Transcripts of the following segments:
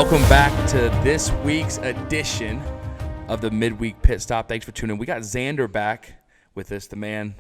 Welcome back to this week's edition of the Midweek Pit Stop. Thanks for tuning in. We got Zander back with us, the man,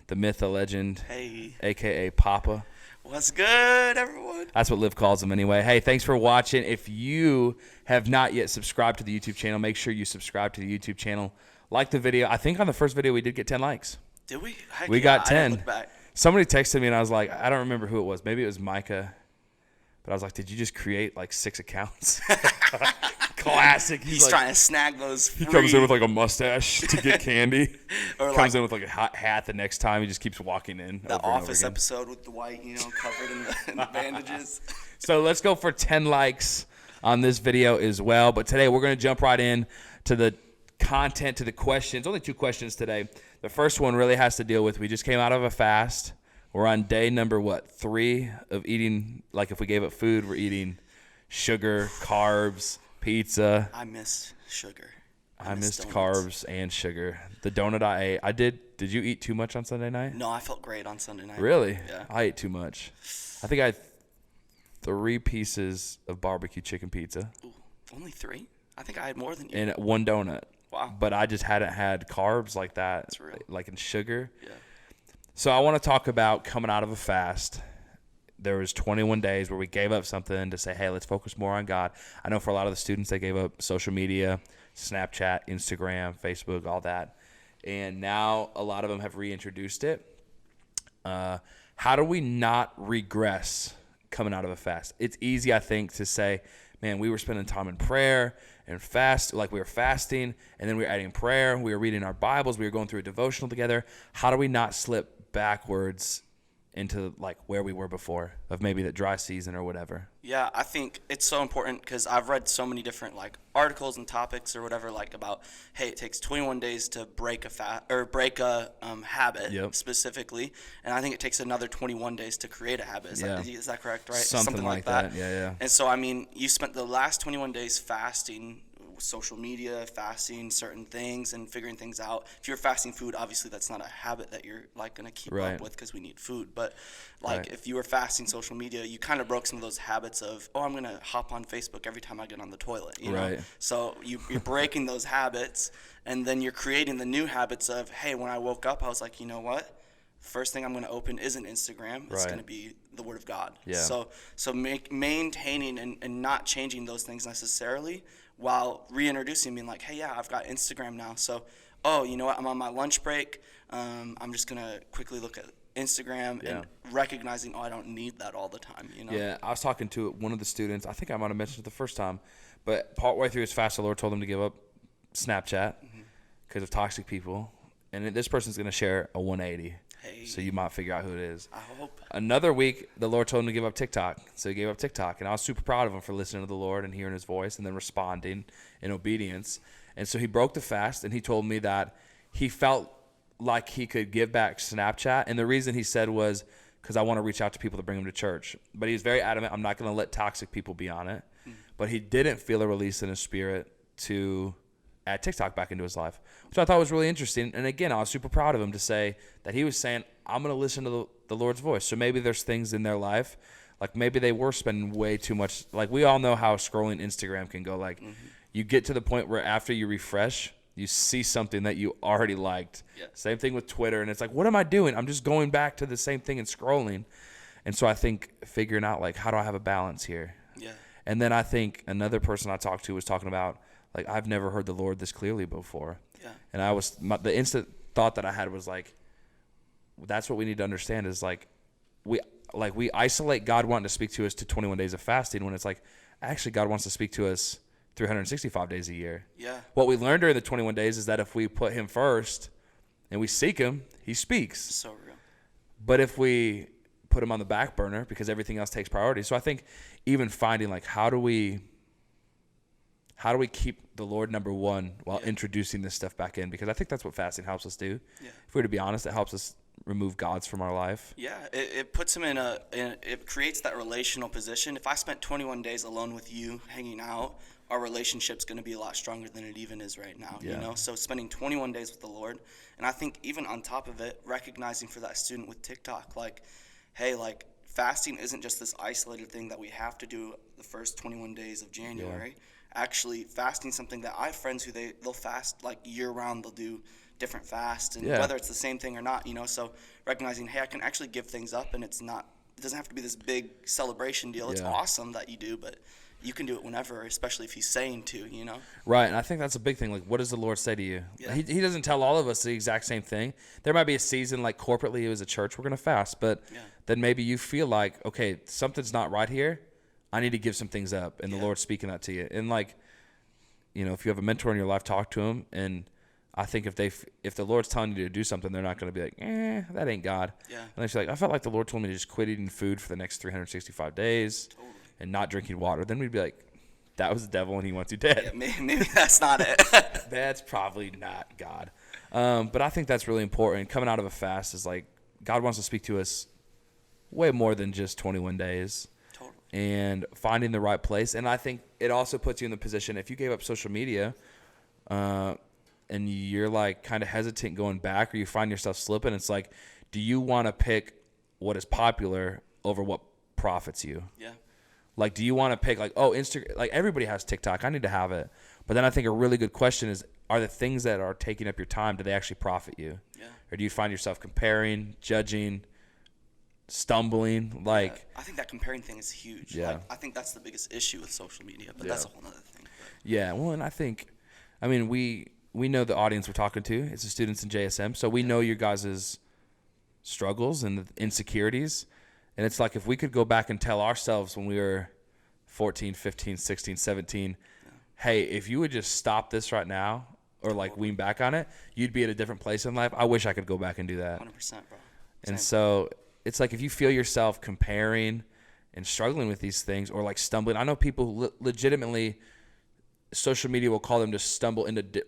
the myth, the legend, a.k.a. Papa. What's good, everyone? That's what Liv calls him anyway. Hey, thanks for watching. If you have not yet subscribed to the YouTube channel, make sure you subscribe to the YouTube channel. Like the video. I think on the first video we did get 10 likes. Did we? We got 10. I didn't look back. Somebody texted me and I was like, I don't remember who it was. Maybe it was Micah. But I was like, did you just create like 6 accounts? Classic. He's like, trying to snag those free. He comes in with like a mustache to get candy. Or comes in with like a hot hat the next time. He just keeps walking in. The Office episode with Dwight, covered in the bandages. So let's go for 10 likes on this video as well. But today we're going to jump right in to the content, to the questions. Only 2 questions today. The first one really has to deal with, we just came out of a fast. We're on day number, 3 of eating, like if we gave up food, we're eating sugar, carbs, pizza. I miss sugar. I missed donuts. Carbs and sugar. The donut I ate, did you eat too much on Sunday night? No, I felt great on Sunday night. Really? Yeah. I ate too much. I think I had 3 pieces of barbecue chicken pizza. Ooh, only 3? I think I had more than you. And 1 donut. Wow. But I just hadn't had carbs like that. That's real. Like in sugar. Yeah. So I want to talk about coming out of a fast. There was 21 days where we gave up something to say, hey, let's focus more on God. I know for a lot of the students, they gave up social media, Snapchat, Instagram, Facebook, all that. And now a lot of them have reintroduced it. How do we not regress coming out of a fast? It's easy, I think, to say, man, we were spending time in prayer and fast, like we were fasting, and then we were adding prayer. We were reading our Bibles. We were going through a devotional together. How do we not slip backwards into like where we were before, of maybe the dry season or whatever? Yeah, I think it's so important because I've read so many different articles and topics or whatever about, hey, it takes 21 days to break a habit specifically, and I think it takes another 21 days to create a habit. Is that correct? Right? Something like that. Yeah. And so I mean, you spent the last 21 days fasting. Social media, fasting certain things and figuring things out. If you're fasting food, obviously that's not a habit that you're going to keep up with because we need food. But if you were fasting social media, you kind of broke some of those habits of, I'm going to hop on Facebook every time I get on the toilet. You know? So you're breaking those habits, and then you're creating the new habits of, hey, when I woke up, I was like, you know what? First thing I'm going to open isn't Instagram. It's going to be the Word of God. Yeah. So maintaining and not changing those things necessarily, while reintroducing, being like, hey, yeah, I've got Instagram now. So, you know what? I'm on my lunch break. I'm just going to quickly look at Instagram and recognizing, I don't need that all the time. Yeah, I was talking to one of the students. I think I might have mentioned it the first time. But partway through his fast, the Lord told him to give up Snapchat because of toxic people. And this person's going to share a 180. Hey. So you might figure out who it is. I hope. Another week, the Lord told him to give up TikTok. So he gave up TikTok. And I was super proud of him for listening to the Lord and hearing his voice and then responding in obedience. And so he broke the fast, and he told me that he felt like he could give back Snapchat. And the reason he said was because I want to reach out to people to bring him to church. But he was very adamant, I'm not going to let toxic people be on it. But he didn't feel a release in his spirit to add TikTok back into his life, which I thought was really interesting. And again, I was super proud of him to say that he was saying, I'm going to listen to the Lord's voice. So maybe there's things in their life, like maybe they were spending way too much. Like we all know how scrolling Instagram can go. Like you get to the point where after you refresh, you see something that you already liked. Yeah. Same thing with Twitter. And it's like, what am I doing? I'm just going back to the same thing and scrolling. And so I think figuring out like, how do I have a balance here? Yeah. And then I think another person I talked to was talking about, like, I've never heard the Lord this clearly before. Yeah. And the instant thought that I had was like, that's what we need to understand is we isolate God wanting to speak to us to 21 days of fasting when it's like, actually God wants to speak to us 365 days a year. Yeah. What we learned during the 21 days is that if we put him first and we seek him, he speaks. So real. But if we put him on the back burner because everything else takes priority. So I think even finding like, how do we keep the Lord number one while introducing this stuff back in? Because I think that's what fasting helps us do. Yeah. If we were to be honest, it helps us remove gods from our life. Yeah, it puts him it creates that relational position. If I spent 21 days alone with you hanging out, our relationship's going to be a lot stronger than it even is right now, So spending 21 days with the Lord, and I think even on top of it, recognizing for that student with TikTok, like, hey, like, fasting isn't just this isolated thing that we have to do the first 21 days of January. Yeah. Actually, fasting is something that I have friends who they'll fast like year round. They'll do different fasts, and whether it's the same thing or not, so recognizing, hey, I can actually give things up, and it doesn't have to be this big celebration deal. It's awesome that you do, but you can do it whenever, especially if he's saying to, Right, and I think that's a big thing. Like, what does the Lord say to you? Yeah. He doesn't tell all of us the exact same thing. There might be a season, like corporately as a church, we're going to fast, but then maybe you feel like, okay, something's not right here. I need to give some things up, and the Lord's speaking that to you. And like, if you have a mentor in your life, talk to him. And I think if the Lord's telling you to do something, they're not going to be like, that ain't God. Yeah. And they're like, I felt like the Lord told me to just quit eating food for the next 365 days. Totally. And not drinking water. Then we'd be like, that was the devil and he wants you dead. Yeah, maybe that's not it. That's probably not God. But I think that's really important. Coming out of a fast is like, God wants to speak to us way more than just 21 days. Totally. And finding the right place. And I think it also puts you in the position, if you gave up social media and you're like kind of hesitant going back, or you find yourself slipping, it's like, do you want to pick what is popular over what profits you? Yeah. Like, do you want to pick like, Instagram, like everybody has TikTok, I need to have it. But then I think a really good question is, are the things that are taking up your time, do they actually profit you? Yeah. Or do you find yourself comparing, judging, stumbling? Like, I think that comparing thing is huge. Yeah. Like, I think that's the biggest issue with social media, but that's a whole other thing. But. Yeah. Well, and I mean, we know the audience we're talking to. It's the students in JSM. So we know your guys' struggles and the insecurities. And it's like, if we could go back and tell ourselves when we were 14, 15, 16, 17, hey, if you would just stop this right now or like wean back on it, you'd be at a different place in life. I wish I could go back and do that. 100%, bro. And so it's like, if you feel yourself comparing and struggling with these things or like stumbling, I know people who legitimately, social media will call them to stumble into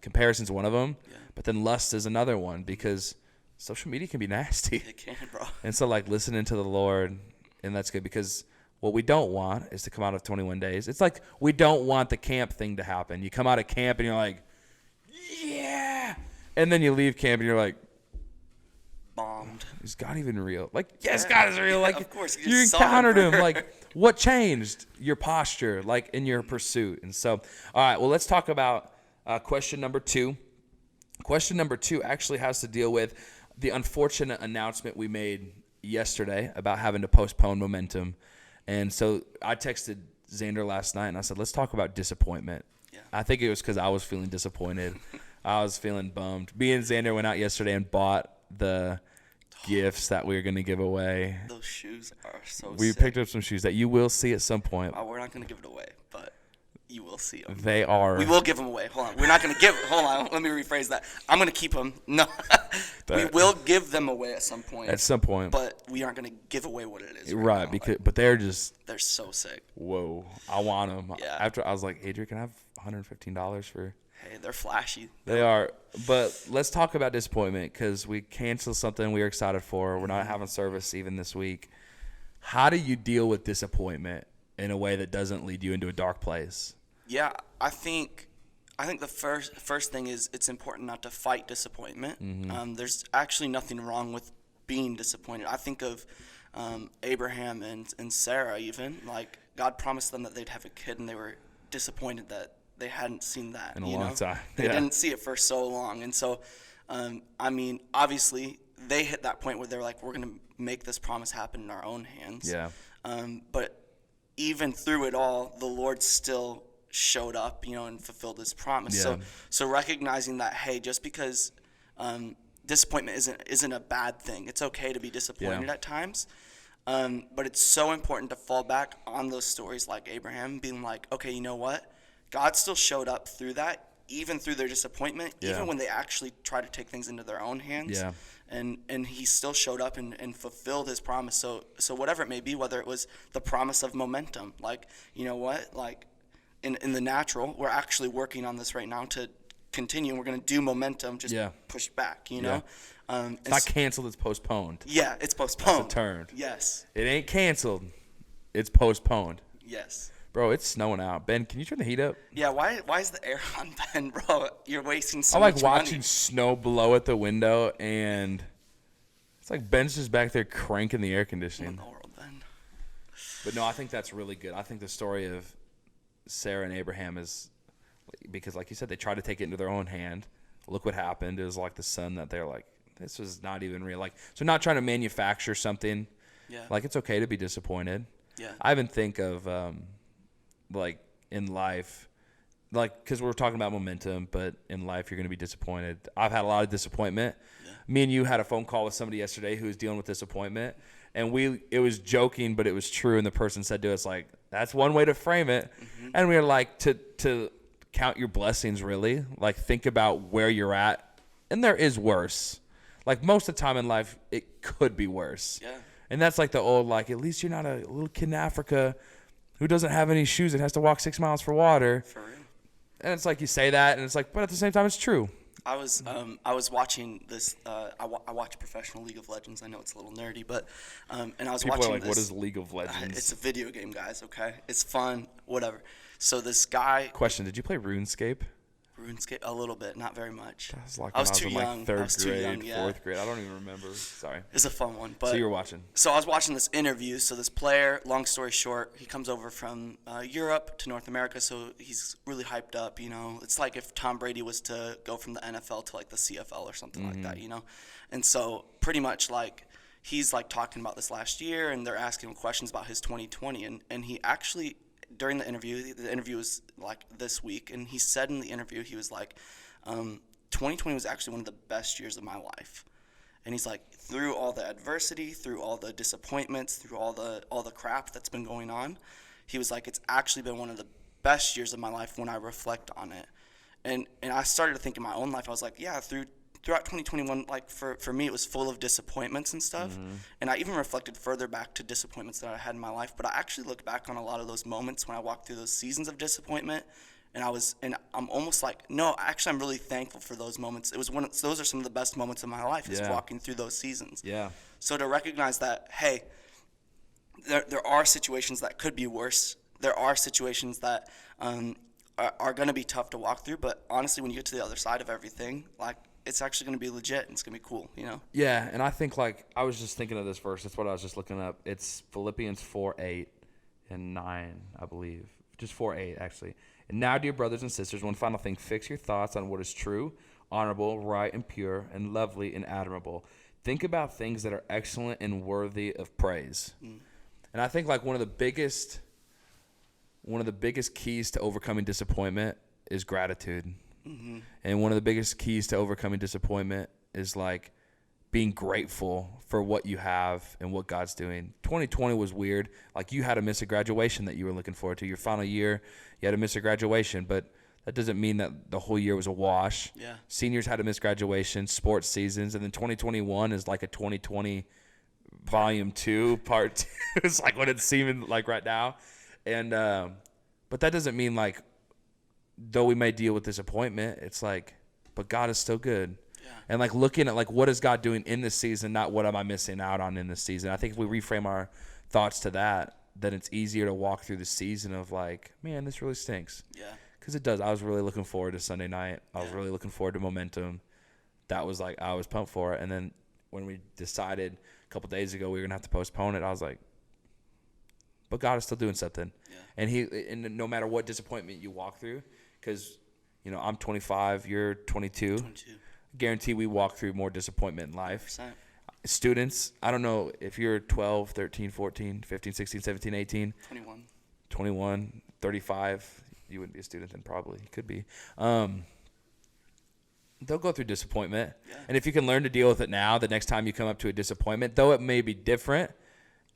comparison's one of them, but then lust is another one, because social media can be nasty. It can, bro. And so, like, listening to the Lord, and that's good, because what we don't want is to come out of 21 days. It's like, we don't want the camp thing to happen. You come out of camp and you're like, yeah. And then you leave camp and you're like, bombed. Is God even real? Like, yes, God is real. Like, of course, you encountered him. Like, what changed? Your posture, like, in your pursuit. And so, all right, well, let's talk about question number 2. Question number 2 actually has to deal with the unfortunate announcement we made yesterday about having to postpone Momentum. And so I texted Zander last night and I said, let's talk about disappointment. Yeah. I think it was because I was feeling disappointed. I was feeling bummed. Me and Zander went out yesterday and bought the gifts that we were going to give away. Those shoes are so We sick. picked up some shoes that you will see at some point. We're not going to give it away, but you will see them. They are. We will give them away. Hold on. We're not going to give. Hold on. Let me rephrase that. I'm going to keep them. No. We will give them away at some point. At some point. But we aren't going to give away what it is. Right. Because, but they're so sick. Whoa. I want them. Yeah. After I was like, Adrian, can I have $115 for... Hey, they're flashy. They are. But let's talk about disappointment, because we canceled something we were excited for. We're not having service even this week. How do you deal with disappointment in a way that doesn't lead you into a dark place? Yeah, I think the first thing is it's important not to fight disappointment. Mm-hmm. There's actually nothing wrong with being disappointed. I think of Abraham and Sarah even. Like, God promised them that they'd have a kid, and they were disappointed that they hadn't seen that in a long time. They didn't see it for so long. And so, I mean, obviously, they hit that point where they're like, we're going to make this promise happen in our own hands. Yeah. But even through it all, the Lord still showed up, and fulfilled his promise. Yeah. So recognizing that, hey, just because disappointment isn't a bad thing. It's okay to be disappointed at times. But it's so important to fall back on those stories like Abraham, being like, okay, you know what? God still showed up through that, even through their disappointment, even when they actually try to take things into their own hands. Yeah. And he still showed up and fulfilled his promise. So whatever it may be, whether it was the promise of momentum, like, you know what, like in the natural, we're actually working on this right now to continue. We're going to do momentum, just push back, you know. It's not canceled, it's postponed. Yeah, it's postponed. That's a turn. Yes. It ain't canceled, it's postponed. Yes. Bro, it's snowing out. Ben, can you turn the heat up? Yeah, why is the air on, Ben, bro? You're wasting so much money. I like watching snow blow at the window, and It's like Ben's just back there cranking the air conditioning. What in the world, Ben? But no, I think that's really good. I think the story of Sarah and Abraham is because, like you said, they tried to take it into their own hand. Look what happened. It was like the son that they're like, this was not even real. Like, so not trying to manufacture something. Yeah. Like, it's okay to be disappointed. Yeah. I even think of, like, in life, like, because we're talking about momentum, but in life, you're going to be disappointed. I've had a lot of disappointment. Yeah. Me and you had a phone call with somebody yesterday who was dealing with disappointment. And it was joking, but it was true. And the person said to us, like, that's one way to frame it. Mm-hmm. And we were like, to count your blessings, really. Like, think about where you're at. And there is worse. Like, most of the time in life, it could be worse. Yeah. And that's like the old, like, at least you're not a little kid in Africa who doesn't have any shoes and has to walk 6 miles for water. For real. And it's like you say that, and it's like, but at the same time, it's true. I was watching this. I watch Professional League of Legends. I know it's a little nerdy, but and I was People watching are like, this. what is League of Legends? It's a video game, guys. Okay, it's fun. Whatever. So this guy. Question: did you play RuneScape? RuneScape a little bit, not very much. I was too young. Like 3rd grade, 4th grade. I don't even remember. Sorry. It's a fun one. But so you were watching. So I was watching this interview. So this player, long story short, he comes over from Europe to North America. So he's really hyped up. You know, it's like if Tom Brady was to go from the NFL to like the CFL or something like that. You know, and so pretty much like he's like talking about this last year, and they're asking him questions about his 2020, and he actually. During the interview was like this week, and he said in the interview, he was like, 2020 was actually one of the best years of my life. And he's like, through all the adversity, through all the disappointments, through all the crap that's been going on, he was like, it's actually been one of the best years of my life when I reflect on it. And I started to think in my own life, I was like, yeah, throughout 2021, like for me, it was full of disappointments and stuff. Mm-hmm. And I even reflected further back to disappointments that I had in my life. But I actually look back on a lot of those moments when I walked through those seasons of disappointment. And I'm almost like, no, actually, I'm really thankful for those moments. Those are some of the best moments of my life is walking through those seasons. Yeah. So to recognize that, hey, there are situations that could be worse. There are situations that are going to be tough to walk through. But honestly, when you get to the other side of everything, like, it's actually going to be legit and it's going to be cool, you know? Yeah, and I think, like, I was just thinking of this verse. That's what I was just looking up. It's Philippians 4:8 and 9, I believe. Just 4:8, actually. And now, dear brothers and sisters, one final thing. Fix your thoughts on what is true, honorable, right, and pure, and lovely, and admirable. Think about things that are excellent and worthy of praise. Mm. And I think, like, one of the biggest keys to overcoming disappointment is gratitude. Mm-hmm. And one of the biggest keys to overcoming disappointment is like being grateful for what you have and what God's doing. 2020 was weird. Like, you had to miss a graduation that you were looking forward to. Your final year, you had to miss a graduation, but that doesn't mean that the whole year was a wash. Yeah. Seniors had to miss graduation, sports seasons, and then 2021 is like a 2020 volume 2, part 2. It's like what it's seeming like right now. And but that doesn't mean like, though we may deal with disappointment, it's like, but God is still good. Yeah. And like looking at like, what is God doing in this season, not what am I missing out on in this season. I think if we reframe our thoughts to that, then it's easier to walk through the season of like, man, this really stinks. Yeah. Because it does. I was really looking forward to Sunday night. I was really looking forward to momentum. That was like, I was pumped for it. And then when we decided a couple days ago we were going to have to postpone it, I was like, but God is still doing something. Yeah. And no matter what disappointment you walk through, because, you know, I'm 25, you're 22. Guarantee we walk through more disappointment in life. 100%. Students, I don't know if you're 12, 13, 14, 15, 16, 17, 18. 21, 35. You wouldn't be a student then, probably. You could be. They'll go through disappointment. Yeah. And if you can learn to deal with it now, the next time you come up to a disappointment, though it may be different,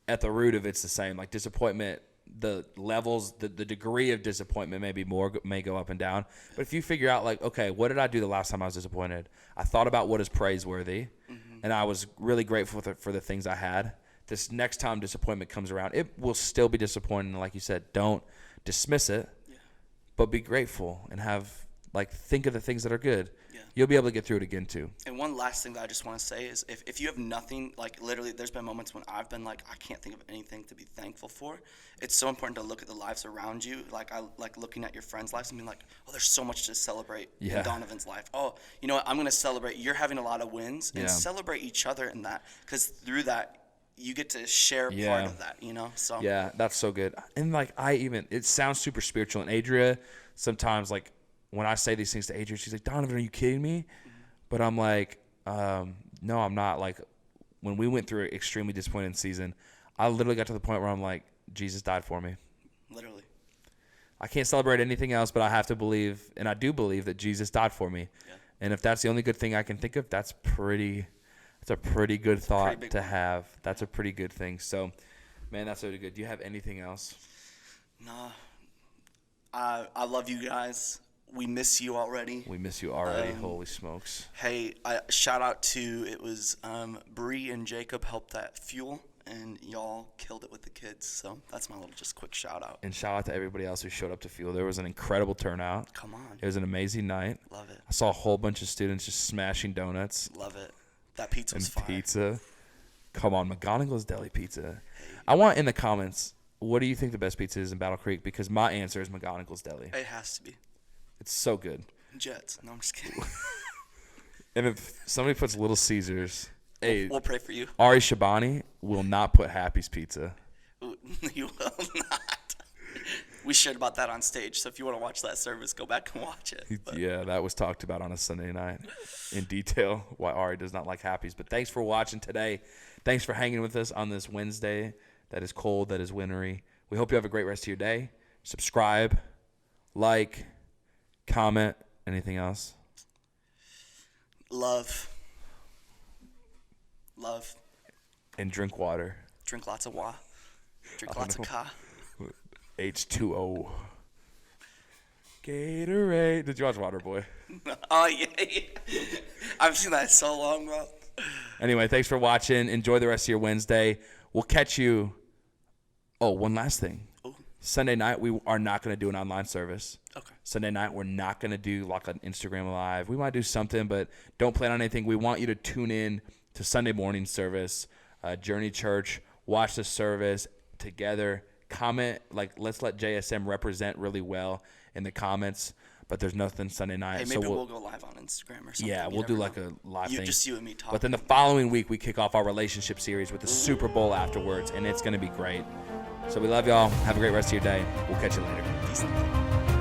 at the root of it's the same. Like disappointment, the levels, the degree of disappointment may go up and down. But if you figure out like, okay, what did I do the last time I was disappointed? I thought about what is praiseworthy, and I was really grateful for the things I had. This next time disappointment comes around, it will still be disappointing. Like you said, don't dismiss it, but be grateful and have Like, think of the things that are good. Yeah. You'll be able to get through it again, too. And one last thing that I just want to say is if you have nothing, like literally there's been moments when I've been like, I can't think of anything to be thankful for. It's so important to look at the lives around you. Like I like looking at your friends' lives and being like, oh, there's so much to celebrate in Donovan's life. Oh, you know what? I'm going to celebrate. You're having a lot of wins and celebrate each other in that, because through that, you get to share part of that, you know? So yeah, that's so good. And like it sounds super spiritual. And Adria, sometimes like when I say these things to Adria, she's like, Donovan, are you kidding me? But I'm like, no, I'm not. Like when we went through an extremely disappointing season, I literally got to the point where I'm like, Jesus died for me. Literally. I can't celebrate anything else, but I have to believe, and I do believe that Jesus died for me. Yeah. And if that's the only good thing I can think of, that's a pretty good thought to have. That's a pretty good thing. So, man, that's really good. Do you have anything else? Nah. I love you guys. We miss you already. We miss you already. Holy smokes. Hey, shout out to, it was Bree and Jacob helped that fuel, and y'all killed it with the kids. So that's my little just quick shout out. And shout out to everybody else who showed up to fuel. There was an incredible turnout. Come on. It was an amazing night. Love it. I saw a whole bunch of students just smashing donuts. Love it. That pizza was fire. Pizza. Come on, McGonigal's Deli Pizza. Hey. I want in the comments, what do you think the best pizza is in Battle Creek? Because my answer is McGonigal's Deli. It has to be. It's so good. Jets. No, I'm just kidding. And if somebody puts Little Caesars, we'll pray for you. Ari Shabani will not put Happy's Pizza. You will not. We shared about that on stage, so if you want to watch that service, go back and watch it. But. Yeah, that was talked about on a Sunday night in detail, why Ari does not like Happy's. But thanks for watching today. Thanks for hanging with us on this Wednesday that is cold, that is wintry. We hope you have a great rest of your day. Subscribe, like, comment, anything else? Love. And drink water. Drink lots of water. Drink lots of ka. H2O. Gatorade. Did you watch Waterboy? Oh, yeah. I've seen that in so long, bro. Anyway, thanks for watching. Enjoy the rest of your Wednesday. We'll catch you. Oh, one last thing. Ooh. Sunday night, we are not going to do an online service. Okay. Sunday night, we're not going to do like an Instagram Live. We might do something, but don't plan on anything. We want you to tune in to Sunday morning service, Journey Church. Watch the service together. Comment, like, let's let JSM represent really well in the comments, but there's nothing Sunday night. Hey, maybe we'll go live on Instagram or something. Yeah, we'll do like a live thing. Just you and me talking. But then the following week, we kick off our relationship series with the Super Bowl afterwards, and it's going to be great. So we love y'all. Have a great rest of your day. We'll catch you later. Peace.